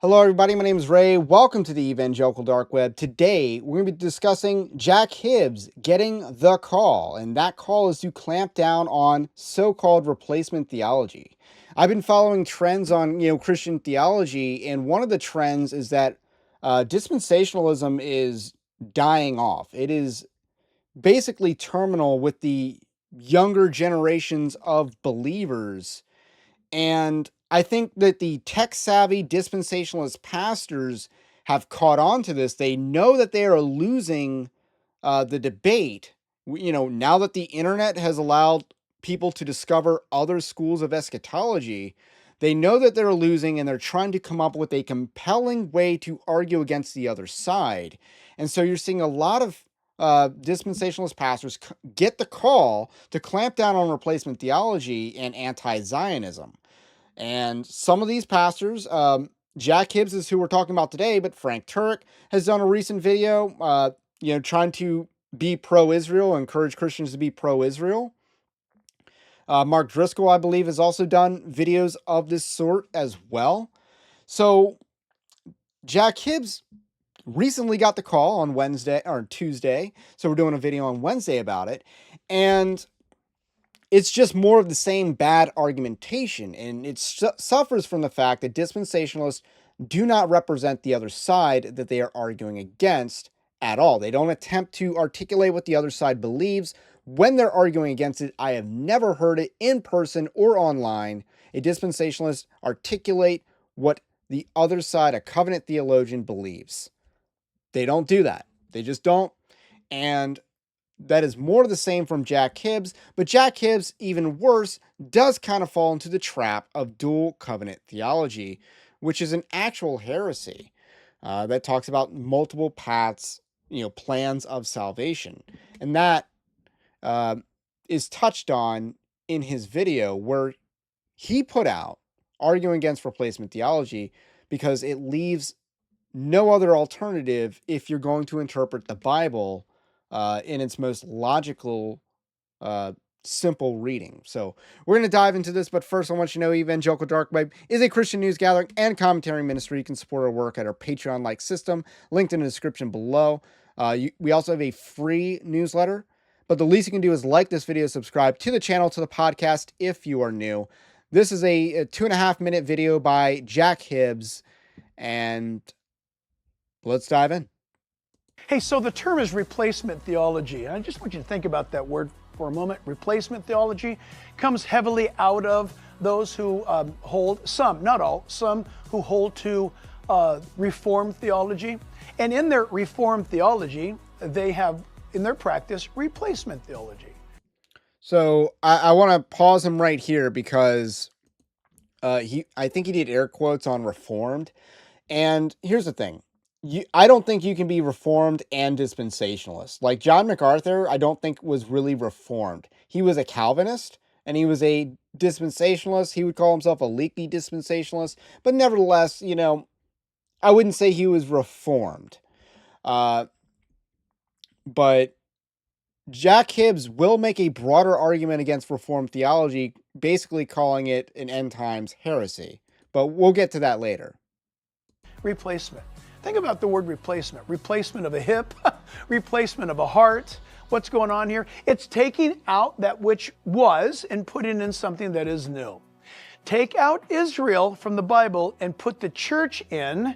Hello, everybody. My name is Ray. Welcome to the Evangelical Dark Web. Today, we're going to be discussing Jack Hibbs getting the call, and that call is to clamp down on so-called replacement theology. I've been following trends on, Christian theology, and one of the trends is that dispensationalism is dying off. It is basically terminal with the younger generations of believers, and I think that the tech savvy dispensationalist pastors have caught on to this. They know that they are losing the debate. Now that the internet has allowed people to discover other schools of eschatology, they know that they're losing and they're trying to come up with a compelling way to argue against the other side. And so you're seeing a lot of dispensationalist pastors get the call to clamp down on replacement theology and anti Zionism. And some of these pastors, Jack Hibbs is who we're talking about today, but Frank Turek has done a recent video, trying to be pro-Israel, encourage Christians to be pro-Israel. Mark Driscoll, I believe, has also done videos of this sort as well. So Jack Hibbs recently got the call on Wednesday or Tuesday. So we're doing a video on Wednesday about it. And it's just more of the same bad argumentation, and it suffers from the fact that dispensationalists do not represent the other side that they are arguing against at all. They don't attempt to articulate what the other side believes when they're arguing against it. I have never heard it in person or online, a dispensationalist articulate what the other side, a covenant theologian, believes. They don't do that. They just don't. And that is more of the same from Jack Hibbs, but Jack Hibbs, even worse, does kind of fall into the trap of dual covenant theology, which is an actual heresy that talks about multiple paths, plans of salvation. And that is touched on in his video where he put out arguing against replacement theology because it leaves no other alternative if you're going to interpret the Bible in its most logical, simple reading. So we're going to dive into this, but first I want you to know Evangelical Dark Web is a Christian news gathering and commentary ministry. You can support our work at our Patreon-like system, linked in the description below. We also have a free newsletter, but the least you can do is like this video, subscribe to the channel, to the podcast if you are new. This is a 2.5-minute video by Jack Hibbs, and let's dive in. Hey, so the term is replacement theology. I just want you to think about that word for a moment. Replacement theology comes heavily out of those who hold, some, not all, some who hold to Reformed theology. And in their Reformed theology, they have, in their practice, replacement theology. So I want to pause him right here because I think he did air quotes on Reformed. And here's the thing. I don't think you can be Reformed and dispensationalist. Like John MacArthur, I don't think was really Reformed. He was a Calvinist and he was a dispensationalist. He would call himself a leaky dispensationalist. But nevertheless, I wouldn't say he was Reformed. But Jack Hibbs will make a broader argument against Reformed theology, basically calling it an end times heresy. But we'll get to that later. Replacement. Think about the word replacement. Replacement of a hip, replacement of a heart. What's going on here? It's taking out that which was and putting in something that is new. Take out Israel from the Bible and put the church in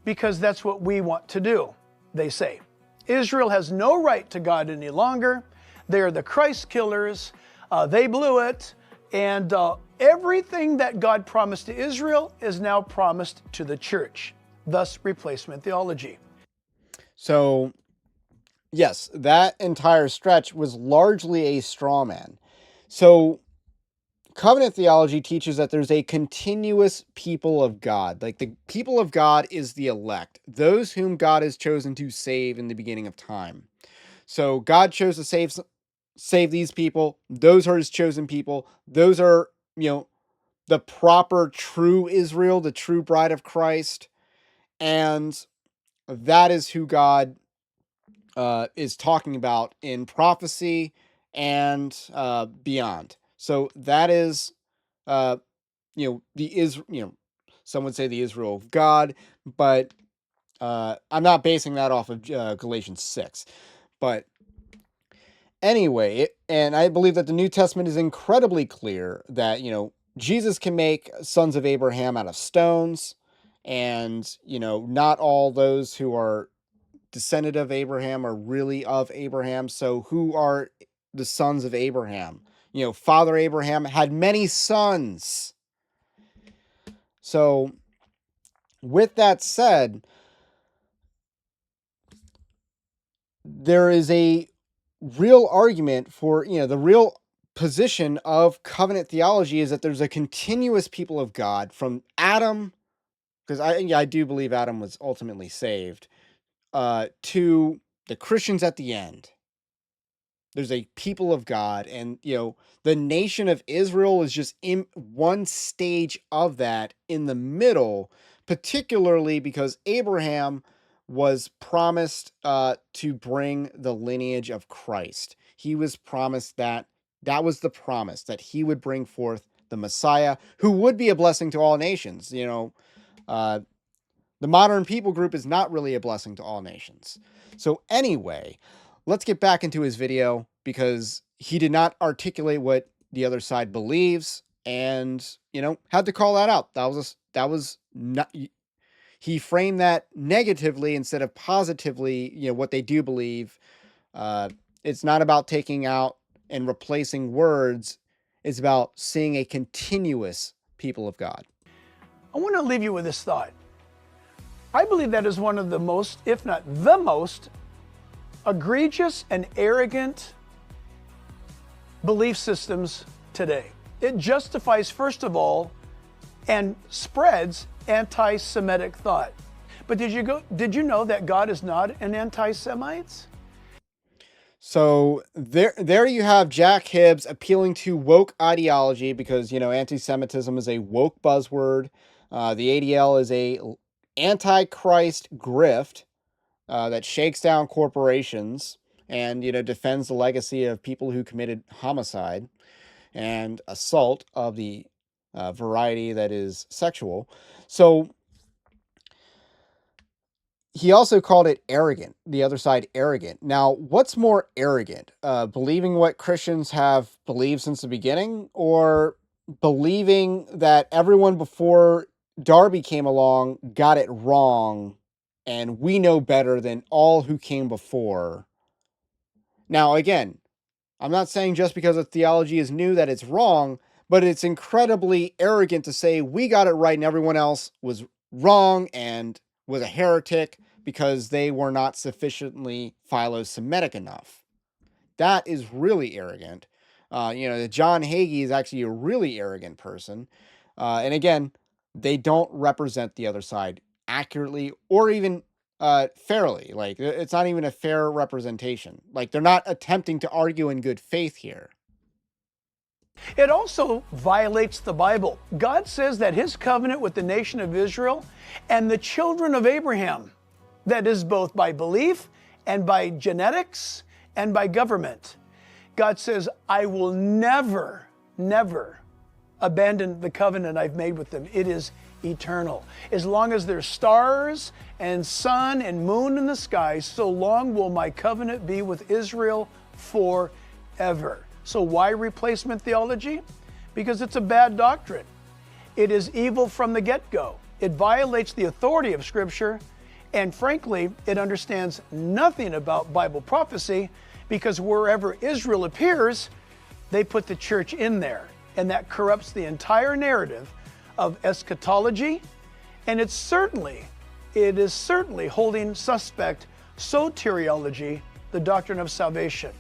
because that's what we want to do, they say. Israel has no right to God any longer. They're the Christ killers. They blew it. And everything that God promised to Israel is now promised to the church. Thus, replacement theology. So, yes, that entire stretch was largely a straw man. So, covenant theology teaches that there's a continuous people of God. Like the people of God is the elect, those whom God has chosen to save in the beginning of time. So, God chose to save these people. Those are his chosen people. Those are, the proper true Israel, the true bride of Christ. And that is who God is talking about in prophecy and beyond. So that is, Some would say the Israel of God, but I'm not basing that off of Galatians 6. But anyway, and I believe that the New Testament is incredibly clear that, Jesus can make sons of Abraham out of stones, and, not all those who are descendant of Abraham are really of Abraham. So who are the sons of Abraham? Father Abraham had many sons. So with that said, there is a real argument for, the real position of covenant theology is that there's a continuous people of God from Adam, because I do believe Adam was ultimately saved, to the Christians at the end. There's a people of God, and the nation of Israel is just in one stage of that in the middle, particularly because Abraham was promised to bring the lineage of Christ. He was promised that was the promise, that he would bring forth the Messiah who would be a blessing to all nations. Uh, the modern people group is not really a blessing to all nations. So anyway, let's get back into his video, because he did not articulate what the other side believes, and, had to call that out. That was not, he framed that negatively instead of positively, what they do believe. It's not about taking out and replacing words. It's about seeing a continuous people of God. I want to leave you with this thought. I believe that is one of the most, if not the most, egregious and arrogant belief systems today. It justifies, first of all, and spreads anti-Semitic thought. But did you know that God is not an anti-Semite? So there you have Jack Hibbs appealing to woke ideology, because, anti-Semitism is a woke buzzword. The ADL is a anti-Christ grift that shakes down corporations and, defends the legacy of people who committed homicide and assault of the variety that is sexual. So he also called it arrogant, the other side arrogant. Now, what's more arrogant? Believing what Christians have believed since the beginning, or believing that everyone before Darby came along got it wrong and we know better than all who came before? Now, again, I'm not saying just because a theology is new that it's wrong, but it's incredibly arrogant to say we got it right and everyone else was wrong and was a heretic because they were not sufficiently philo-Semitic enough. That is really arrogant. John Hagee is actually a really arrogant person. And again, they don't represent the other side accurately or even fairly. Like, it's not even a fair representation. Like, they're not attempting to argue in good faith here. It also violates the Bible. God says that his covenant with the nation of Israel and the children of Abraham, that is both by belief and by genetics and by government. God says, I will never, never abandon the covenant I've made with them. It is eternal. As long as there's stars and sun and moon in the sky, so long will my covenant be with Israel forever. So why replacement theology? Because it's a bad doctrine. It is evil from the get-go. It violates the authority of Scripture, and frankly, it understands nothing about Bible prophecy, because wherever Israel appears, they put the church in there, and that corrupts the entire narrative of eschatology, and it is certainly holding suspect soteriology, the doctrine of salvation.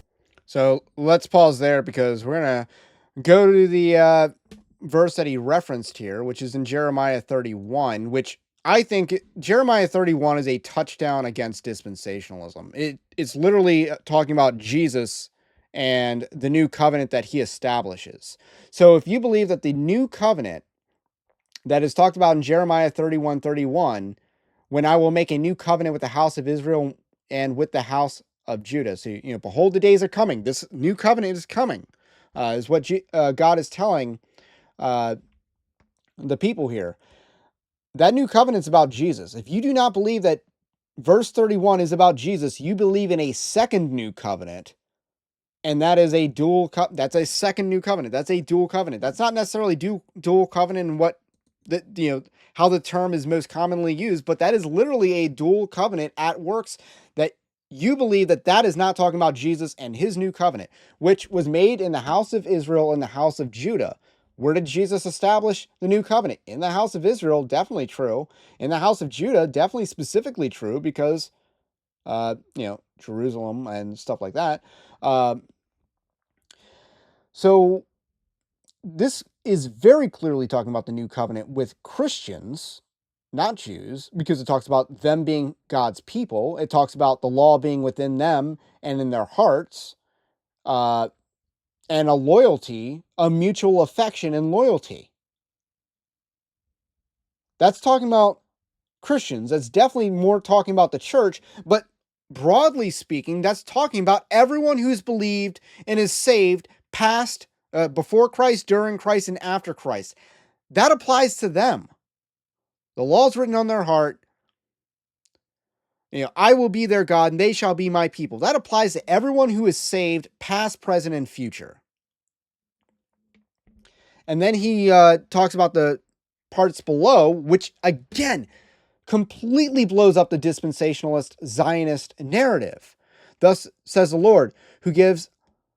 So let's pause there, because we're going to go to the verse that he referenced here, which is in Jeremiah 31, which I think Jeremiah 31 is a touchdown against dispensationalism. It's literally talking about Jesus and the new covenant that he establishes. So if you believe that the new covenant that is talked about in Jeremiah 31:31, when I will make a new covenant with the house of Israel and with the house of Judah. So, behold, the days are coming. This new covenant is coming, is what God is telling the people here. that new covenant's about Jesus. If you do not believe that verse 31 is about Jesus, you believe in a second new covenant, and that is a that's a second new covenant. That's a dual covenant. That's not necessarily dual covenant in what how the term is most commonly used, but that is literally a dual covenant at works, that you believe that that is not talking about Jesus and his new covenant, which was made in the house of Israel and the house of Judah. Where did Jesus establish the new covenant? In the house of Israel, definitely true. In the house of Judah, definitely specifically true, because Jerusalem and stuff like that. So this is very clearly talking about the new covenant with Christians, not Jews, because it talks about them being God's people. It talks about the law being within them and in their hearts, and a loyalty, a mutual affection and loyalty. That's talking about Christians. That's definitely more talking about the church, but broadly speaking, that's talking about everyone who's believed and is saved past, before Christ, during Christ, and after Christ. That applies to them. The law's written on their heart. I will be their God and they shall be my people. That applies to everyone who is saved, past, present, and future. And then he talks about the parts below, which again completely blows up the dispensationalist Zionist narrative. Thus says the Lord, who gives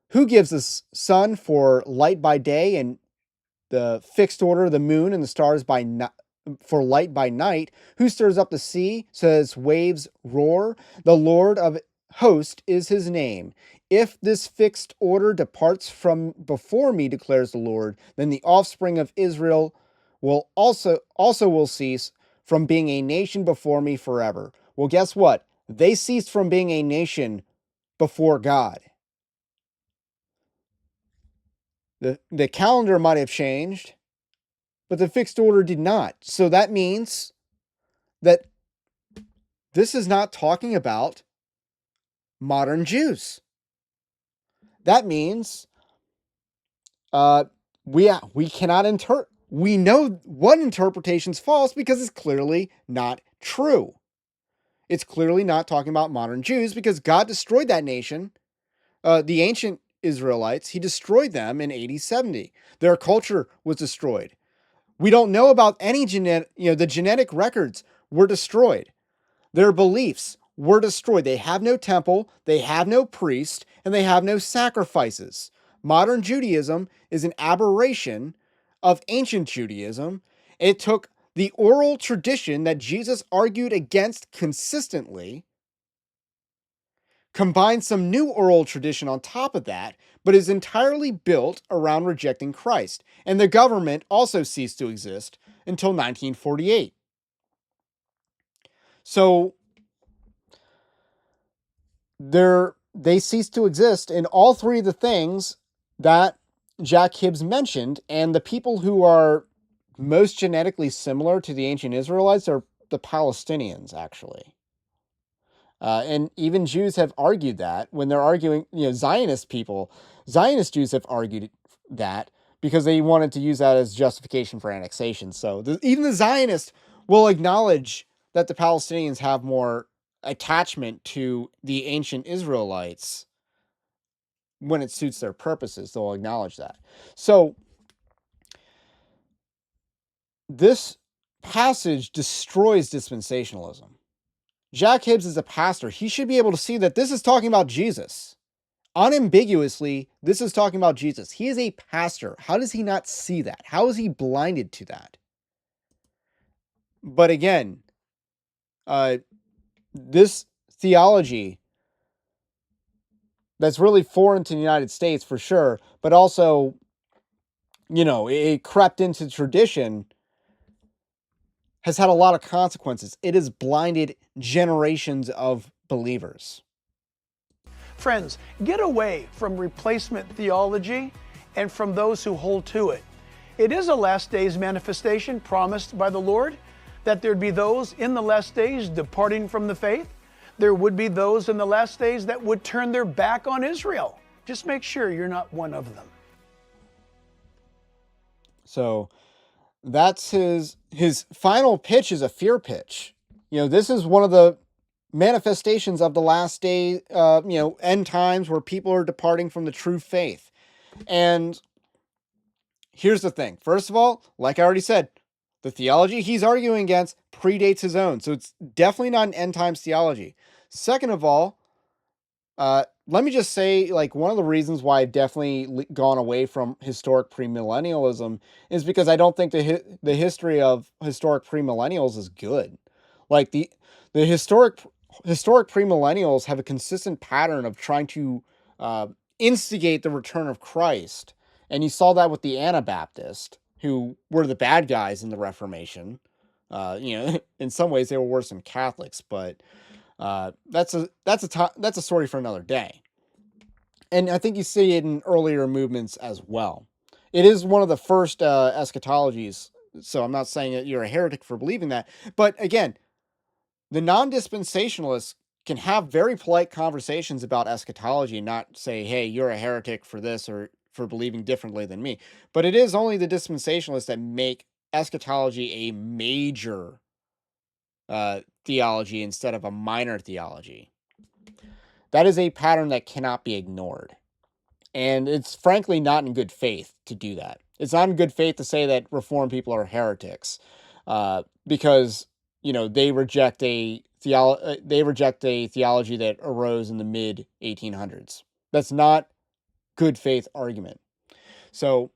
the sun for light by day, and the fixed order of the moon and the stars for light by night, who stirs up the sea so that its waves roar. The Lord of hosts is his name. If this fixed order departs from before me, declares the Lord, then the offspring of Israel will also will cease from being a nation before me forever. Well, guess what? They ceased from being a nation before God. The calendar might have changed, but the fixed order did not. So that means that this is not talking about modern Jews. That means we cannot interpret. We know one interpretation is false because it's clearly not true. It's clearly not talking about modern Jews, because God destroyed that nation, the ancient Israelites. He destroyed them in AD 70. Their culture was destroyed. We don't know about any the genetic records were destroyed. Their beliefs were destroyed. They have no temple, they have no priest, and they have no sacrifices. Modern Judaism is an aberration of ancient Judaism. It took the oral tradition that Jesus argued against consistently, combined some new oral tradition on top of that, but is entirely built around rejecting Christ. And the government also ceased to exist until 1948. So they ceased to exist in all three of the things that Jack Hibbs mentioned, and the people who are most genetically similar to the ancient Israelites are the Palestinians, actually. And even Jews have argued that when they're arguing, Zionist Jews have argued that because they wanted to use that as justification for annexation. So even the Zionists will acknowledge that the Palestinians have more attachment to the ancient Israelites when it suits their purposes. They'll acknowledge that. So this passage destroys dispensationalism. Jack Hibbs is a pastor. He should be able to see that this is talking about Jesus. Unambiguously, this is talking about Jesus. He is a pastor. How does he not see that? How is he blinded to that? But again, this theology that's really foreign to the United States for sure, but also, it crept into tradition, has had a lot of consequences. It has blinded generations of believers. Friends, get away from replacement theology and from those who hold to it. It is a last days manifestation promised by the Lord, that there'd be those in the last days departing from the faith. There would be those in the last days that would turn their back on Israel. Just make sure you're not one of them. So That's his final pitch is a fear pitch. This is one of the manifestations of the last day, end times where people are departing from the true faith. And here's the thing. First of all, like I already said, the theology he's arguing against predates his own. So it's definitely not an end times theology. Second of all, let me just say, like, one of the reasons why I've definitely gone away from historic premillennialism is because I don't think the history of historic premillennials is good. Like the historic premillennials have a consistent pattern of trying to uh, instigate the return of Christ, and you saw that with the Anabaptists, who were the bad guys in the Reformation. In some ways they were worse than Catholics, but that's a story for another day. And I think you see it in earlier movements as well. It is one of the first eschatologies, so I'm not saying that you're a heretic for believing that. But again, the non-dispensationalists can have very polite conversations about eschatology and not say, hey, you're a heretic for this or for believing differently than me. But it is only the dispensationalists that make eschatology a major theology instead of a minor theology. That is a pattern that cannot be ignored. And it's frankly not in good faith to do that. It's not in good faith to say that Reformed people are heretics, because they reject a theology that arose in the mid 1800s. That's not good faith argument. So,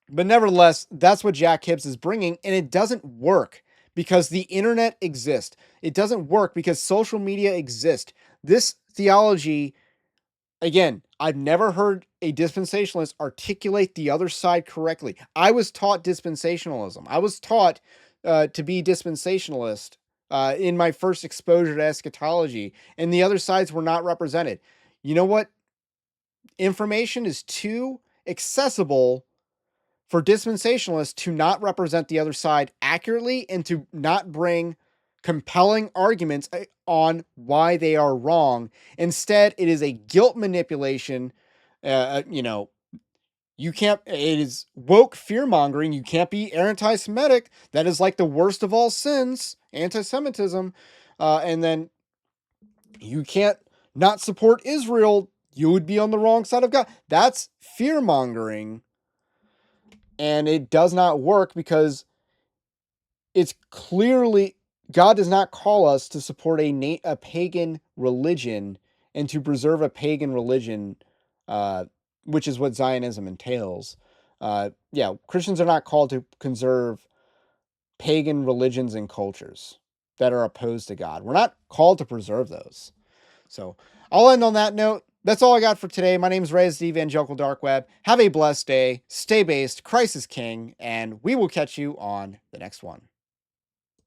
but nevertheless, that's what Jack Hibbs is bringing, and it doesn't work because the internet exists. It doesn't work because social media exists. This theology, again, I've never heard a dispensationalist articulate the other side correctly. I was taught dispensationalism. I was taught to be dispensationalist in my first exposure to eschatology, and the other sides were not represented. You know what? Information is too accessible for dispensationalists to not represent the other side accurately and to not bring compelling arguments on why they are wrong. Instead, it is a guilt manipulation. You can't, it is woke fear mongering. You can't be anti Semitic. That is like the worst of all sins, anti Semitism. And then you can't not support Israel. You would be on the wrong side of God. That's fear mongering. And it does not work because it's clearly God does not call us to support a pagan religion and to preserve a pagan religion, which is what Zionism entails. Christians are not called to conserve pagan religions and cultures that are opposed to God. We're not called to preserve those. So I'll end on that note. That's all I got for today. My name is Ray, the Evangelical Dark Web. Have a blessed day. Stay based. Christ is King. And we will catch you on the next one.